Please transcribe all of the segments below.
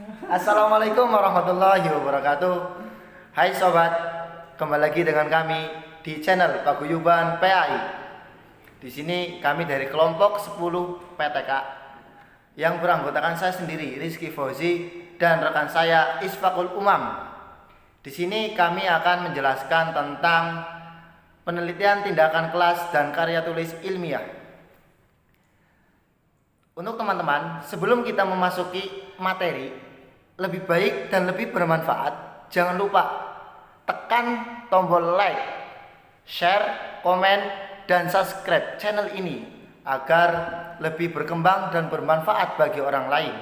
Assalamualaikum warahmatullahi wabarakatuh. Hai sobat, kembali lagi dengan kami di channel Paguyuban PAI. Di sini kami dari kelompok 10 PTK yang beranggotakan saya sendiri, Rizky Fauzi, dan rekan saya Isfakul Umam. Di sini kami akan menjelaskan tentang penelitian tindakan kelas dan karya tulis ilmiah. Untuk teman-teman, sebelum kita memasuki materi, lebih baik dan lebih bermanfaat, jangan lupa tekan tombol like, share, komen, dan subscribe channel ini agar lebih berkembang dan bermanfaat bagi orang lain.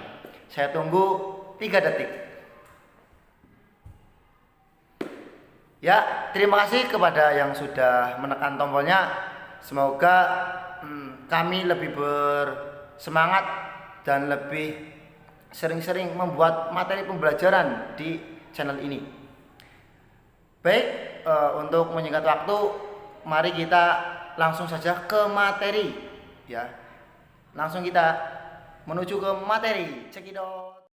Saya tunggu 3 detik. Ya, terima kasih kepada yang sudah menekan tombolnya. Semoga kami lebih bersemangat dan lebih sering-sering membuat materi pembelajaran di channel ini. Baik, untuk menyingkat waktu, mari kita langsung saja ke materi. Ya, langsung kita menuju ke materi. Cekidot.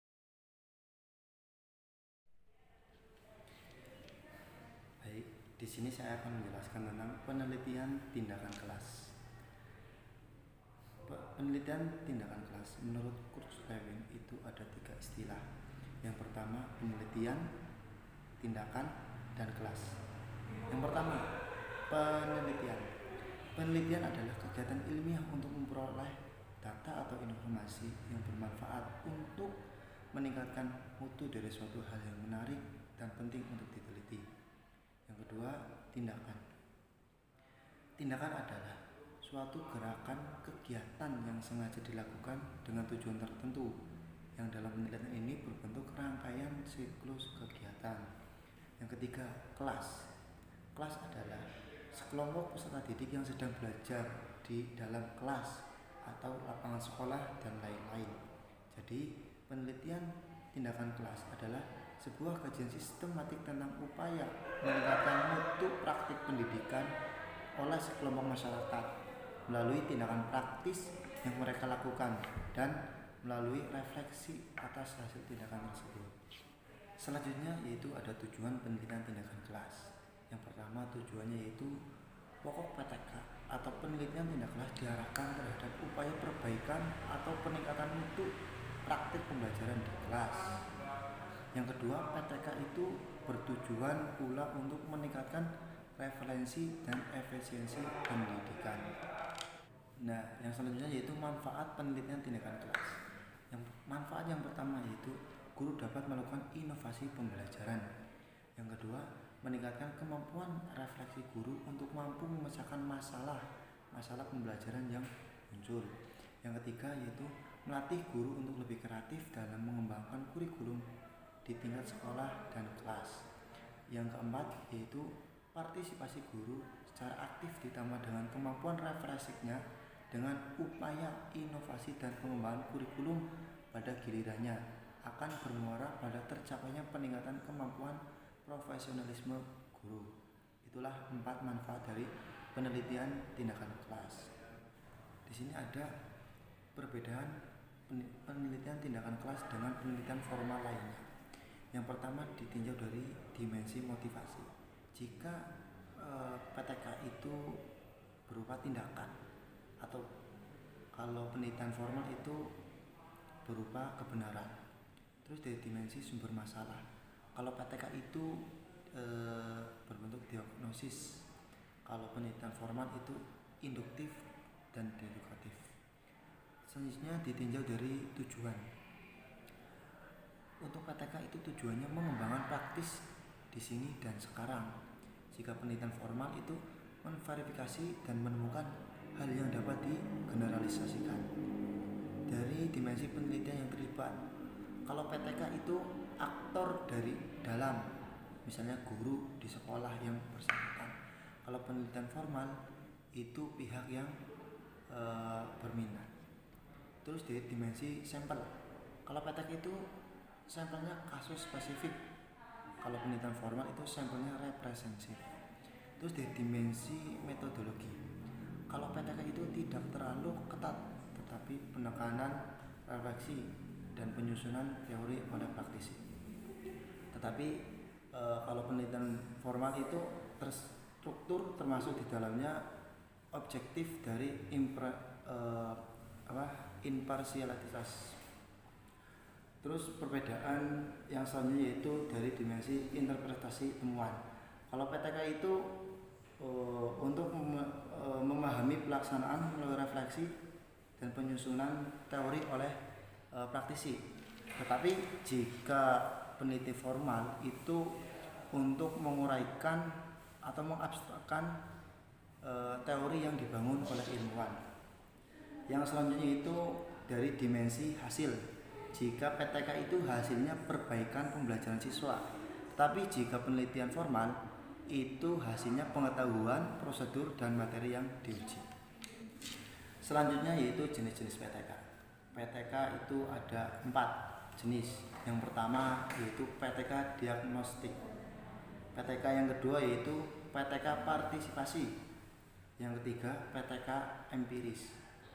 Baik, di sini saya akan menjelaskan tentang penelitian tindakan kelas. Penelitian tindakan kelas menurut Kurt Lewin itu ada 3 istilah. Yang pertama penelitian, tindakan, dan kelas. Yang pertama penelitian. Penelitian adalah kegiatan ilmiah untuk memperoleh data atau informasi yang bermanfaat untuk meningkatkan mutu dari suatu hal yang menarik dan penting untuk diteliti. Yang kedua tindakan. Tindakan adalah suatu gerakan kegiatan yang sengaja dilakukan dengan tujuan tertentu yang dalam penelitian ini berbentuk rangkaian siklus kegiatan. Yang ketiga, kelas. Kelas adalah sekelompok peserta didik yang sedang belajar di dalam kelas atau lapangan sekolah dan lain-lain. Jadi, penelitian tindakan kelas adalah sebuah kajian sistematik tentang upaya meningkatkan mutu praktik pendidikan oleh sekelompok masyarakat melalui tindakan praktis yang mereka lakukan dan melalui refleksi atas hasil tindakan tersebut. Selanjutnya yaitu ada tujuan penelitian tindakan kelas. Yang pertama tujuannya yaitu pokok PTK atau penelitian tindakan kelas diarahkan terhadap upaya perbaikan atau peningkatan mutu praktik pembelajaran di kelas. Yang kedua, PTK itu bertujuan pula untuk meningkatkan referensi dan efisiensi pendidikan. Nah, yang selanjutnya yaitu manfaat penelitian tindakan kelas. Yang manfaat yang pertama yaitu guru dapat melakukan inovasi pembelajaran. Yang kedua, meningkatkan kemampuan refleksi guru untuk mampu memecahkan masalah pembelajaran yang muncul. Yang ketiga yaitu melatih guru untuk lebih kreatif dalam mengembangkan kurikulum di tingkat sekolah dan kelas. Yang keempat yaitu partisipasi guru secara aktif ditambah dengan kemampuan refleksinya dengan upaya inovasi dan pengembangan kurikulum pada gilirannya akan bermuara pada tercapainya peningkatan kemampuan profesionalisme guru. Itulah 4 manfaat dari penelitian tindakan kelas. Di sini ada perbedaan penelitian tindakan kelas dengan penelitian formal lainnya. Yang pertama ditinjau dari dimensi motivasi. Jika PTK itu berupa tindakan atau kalau penelitian formal itu berupa kebenaran. Terus dari dimensi sumber masalah. Kalau PTK itu berbentuk diagnosis. Kalau penelitian formal itu induktif dan deduktif. Selanjutnya ditinjau dari tujuan. Untuk PTK itu tujuannya mengembangkan praktis di sini dan sekarang. Jika penelitian formal itu memverifikasi dan menemukan hal yang dapat digeneralisasikan. Dari dimensi penelitian yang terlibat, kalau PTK itu aktor dari dalam, misalnya guru di sekolah yang bersangkutan. Kalau penelitian formal itu pihak yang berminat. Terus dari dimensi sampel, kalau PTK itu sampelnya kasus spesifik. Kalau penelitian formal itu sampelnya representatif. Terus dari dimensi metodologi, kalau PTK itu tidak terlalu ketat, tetapi penekanan refleksi dan penyusunan teori oleh praktisi. Tetapi kalau penelitian formal itu terstruktur, termasuk di dalamnya objektif dari imparsialitas. Terus perbedaan yang selanjutnya yaitu dari dimensi interpretasi temuan. Kalau PTK itu untuk memahami pelaksanaan melalui refleksi dan penyusunan teori oleh praktisi. Tetapi jika peneliti formal itu untuk menguraikan atau mengabstrakkan teori yang dibangun oleh ilmuwan. Yang selanjutnya itu dari dimensi hasil. Jika PTK itu hasilnya perbaikan pembelajaran siswa, tapi jika penelitian formal itu hasilnya pengetahuan, prosedur, dan materi yang diuji. Selanjutnya yaitu jenis-jenis PTK. PTK itu ada 4 jenis. Yang pertama yaitu PTK diagnostik. PTK yang kedua yaitu PTK partisipasi. Yang ketiga PTK empiris.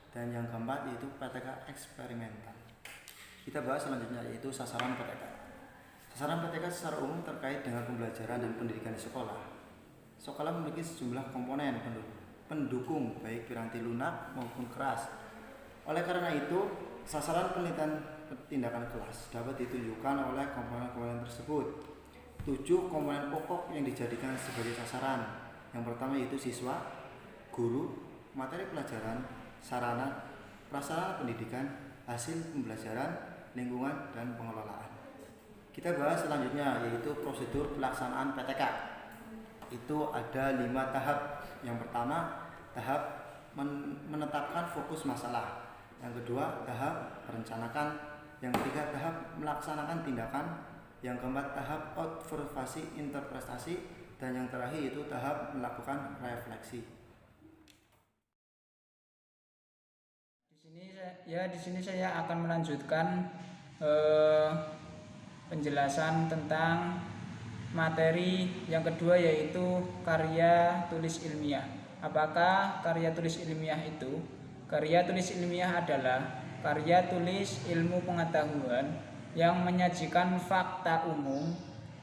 Dan yang keempat yaitu PTK eksperimental. Kita bahas selanjutnya yaitu sasaran PTK. Sasaran PTK secara umum terkait dengan pembelajaran dan pendidikan di sekolah. Sekolah memiliki sejumlah komponen pendukung baik piranti lunak maupun keras. Oleh karena itu, sasaran penelitian tindakan kelas dapat ditunjukkan oleh komponen-komponen tersebut. 7 komponen pokok yang dijadikan sebagai sasaran. Yang pertama yaitu siswa, guru, materi pelajaran, sarana, prasarana pendidikan, hasil pembelajaran, lingkungan, dan pengelolaan. Kita bahas selanjutnya yaitu prosedur pelaksanaan PTK. Itu ada 5 tahap. Yang pertama, tahap menetapkan fokus masalah. Yang kedua, tahap merencanakan. Yang ketiga, tahap melaksanakan tindakan. Yang keempat, tahap observasi interpretasi. Dan yang terakhir itu tahap melakukan refleksi. Di sini saya akan melanjutkan penjelasan tentang materi yang kedua yaitu karya tulis ilmiah. Apakah karya tulis ilmiah itu? Karya tulis ilmiah adalah karya tulis ilmu pengetahuan yang menyajikan fakta umum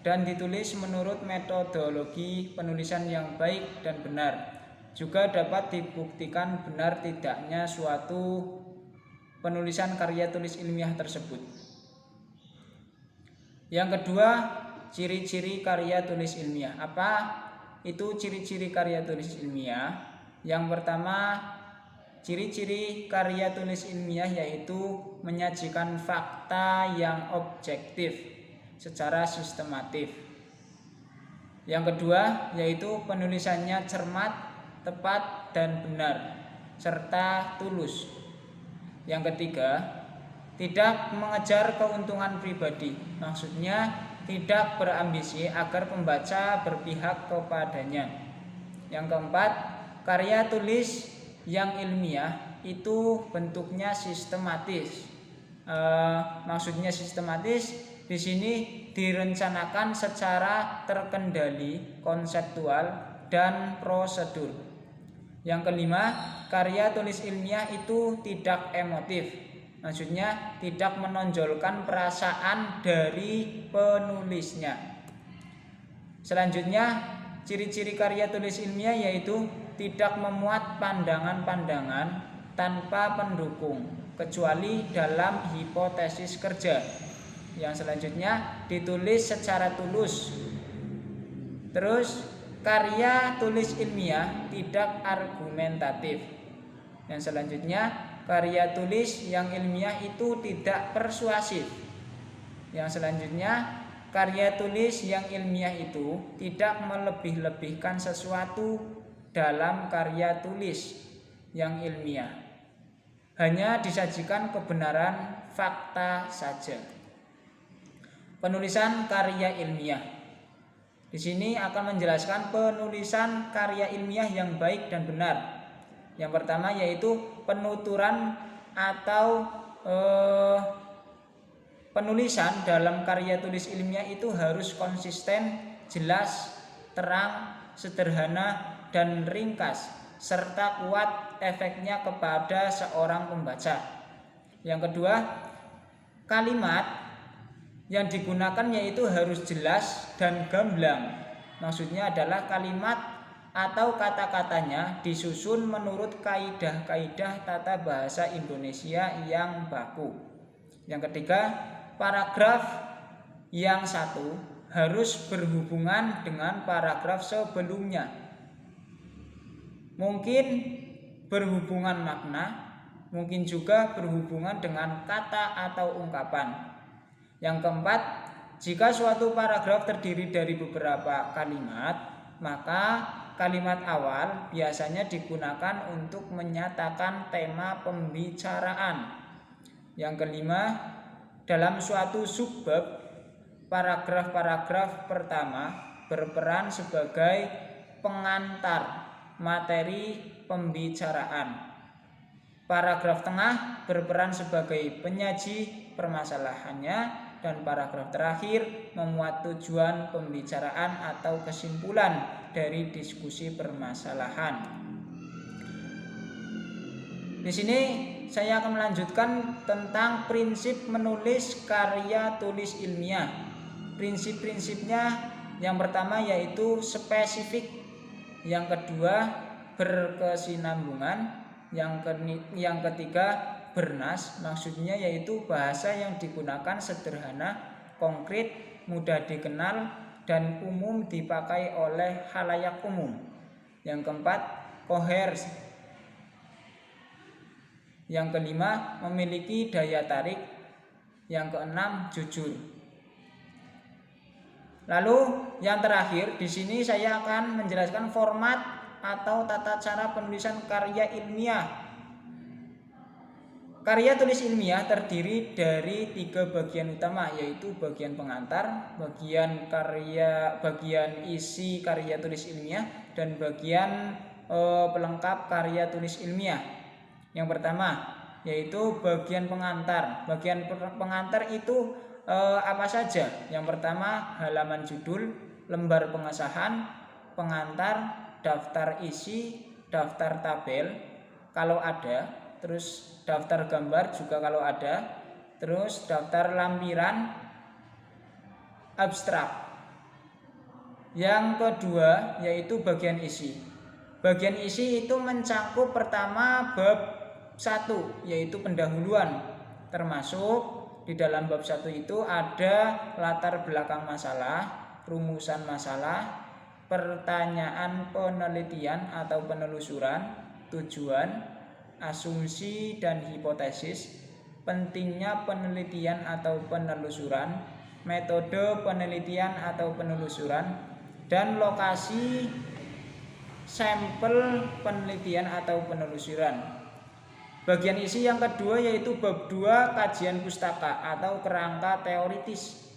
dan ditulis menurut metodologi penulisan yang baik dan benar. Juga dapat dibuktikan benar tidaknya suatu penulisan karya tulis ilmiah tersebut. Yang kedua, ciri-ciri karya tulis ilmiah. Apa itu ciri-ciri karya tulis ilmiah? Yang pertama, ciri-ciri karya tulis ilmiah yaitu menyajikan fakta yang objektif secara sistematif. Yang kedua, yaitu penulisannya cermat, tepat, dan benar, serta tulus. Yang ketiga, tidak mengejar keuntungan pribadi, maksudnya tidak berambisi agar pembaca berpihak kepadanya. Yang keempat, karya tulis yang ilmiah itu bentuknya sistematis. Maksudnya sistematis di sini direncanakan secara terkendali, konseptual, dan prosedur. Yang kelima, karya tulis ilmiah itu tidak emotif. Maksudnya tidak menonjolkan perasaan dari penulisnya. Selanjutnya, ciri-ciri karya tulis ilmiah yaitu tidak memuat pandangan-pandangan tanpa pendukung kecuali dalam hipotesis kerja. Yang selanjutnya, ditulis secara tulus. Terus, karya tulis ilmiah tidak argumentatif. Yang selanjutnya, karya tulis yang ilmiah itu tidak persuasif. Yang selanjutnya, karya tulis yang ilmiah itu tidak melebih-lebihkan sesuatu dalam karya tulis yang ilmiah. Hanya disajikan kebenaran fakta saja. Penulisan karya ilmiah. Di sini akan menjelaskan penulisan karya ilmiah yang baik dan benar. Yang pertama yaitu penuturan atau penulisan dalam karya tulis ilmiah itu harus konsisten, jelas, terang, sederhana, dan ringkas, serta kuat efeknya kepada seorang pembaca. Yang kedua, kalimat yang digunakan yaitu harus jelas dan gamblang. Maksudnya adalah kalimat atau kata-katanya disusun menurut kaidah-kaidah tata bahasa Indonesia yang baku. Yang ketiga, paragraf yang satu harus berhubungan dengan paragraf sebelumnya. Mungkin berhubungan makna, mungkin juga berhubungan dengan kata atau ungkapan. Yang keempat, jika suatu paragraf terdiri dari beberapa kalimat, maka kalimat awal biasanya digunakan untuk menyatakan tema pembicaraan. Yang kelima, dalam suatu subbab, paragraf-paragraf pertama berperan sebagai pengantar materi pembicaraan. Paragraf tengah berperan sebagai penyaji permasalahannya, dan paragraf terakhir memuat tujuan pembicaraan atau kesimpulan dari diskusi permasalahan. Di sini saya akan melanjutkan tentang prinsip menulis karya tulis ilmiah. Prinsip-prinsipnya yang pertama yaitu spesifik, yang kedua berkesinambungan, yang ketiga bernas, maksudnya yaitu bahasa yang digunakan sederhana, konkret, mudah dikenal, dan umum dipakai oleh khalayak umum. Yang keempat, kohers. Yang kelima, memiliki daya tarik. Yang keenam, jujur. Lalu yang terakhir di sini saya akan menjelaskan format atau tata cara penulisan karya ilmiah. Karya tulis ilmiah terdiri dari 3 bagian utama, yaitu bagian pengantar, bagian isi karya tulis ilmiah, dan bagian pelengkap karya tulis ilmiah. Yang pertama yaitu bagian pengantar. Bagian pengantar itu apa saja? Yang pertama, halaman judul, lembar pengesahan, pengantar, daftar isi, daftar tabel kalau ada, terus daftar gambar juga kalau ada, terus daftar lampiran, abstrak. Yang kedua yaitu bagian isi. Bagian isi itu mencakup pertama bab 1 yaitu pendahuluan, termasuk di dalam bab 1 itu ada latar belakang masalah, rumusan masalah, pertanyaan penelitian atau penelusuran, tujuan, asumsi dan hipotesis, pentingnya penelitian atau penelusuran, metode penelitian atau penelusuran, dan lokasi sampel penelitian atau penelusuran. Bagian isi yang kedua yaitu bab 2 kajian pustaka atau kerangka teoritis.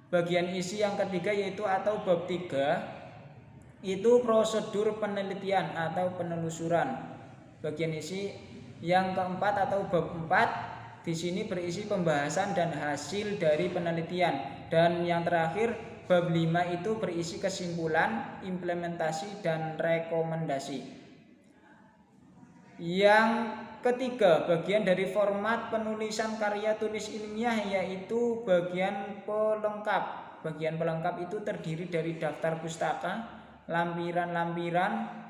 Bagian isi yang ketiga yaitu atau bab 3 itu prosedur penelitian atau penelusuran. Bagian isi yang keempat atau bab 4 di sini berisi pembahasan dan hasil dari penelitian, dan yang terakhir bab 5 itu berisi kesimpulan, implementasi dan rekomendasi. Yang ketiga, bagian dari format penulisan karya tulis ilmiah yaitu bagian pelengkap. Bagian pelengkap itu terdiri dari daftar pustaka, lampiran-lampiran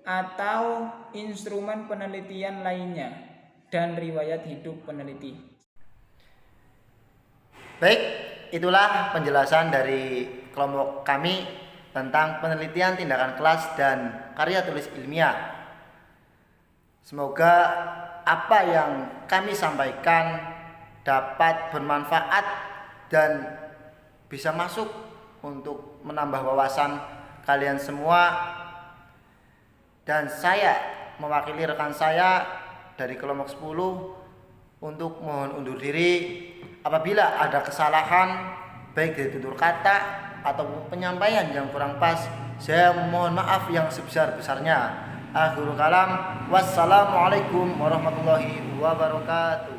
atau instrumen penelitian lainnya, dan riwayat hidup peneliti. Baik, itulah penjelasan dari kelompok kami tentang penelitian tindakan kelas dan karya tulis ilmiah. Semoga apa yang kami sampaikan dapat bermanfaat dan bisa masuk untuk menambah wawasan kalian semua. Dan saya mewakili rekan saya dari kelompok 10 untuk mohon undur diri. Apabila ada kesalahan baik dari tutur kata atau penyampaian yang kurang pas, saya mohon maaf yang sebesar-besarnya. Akhirul kalam, wassalamualaikum warahmatullahi wabarakatuh.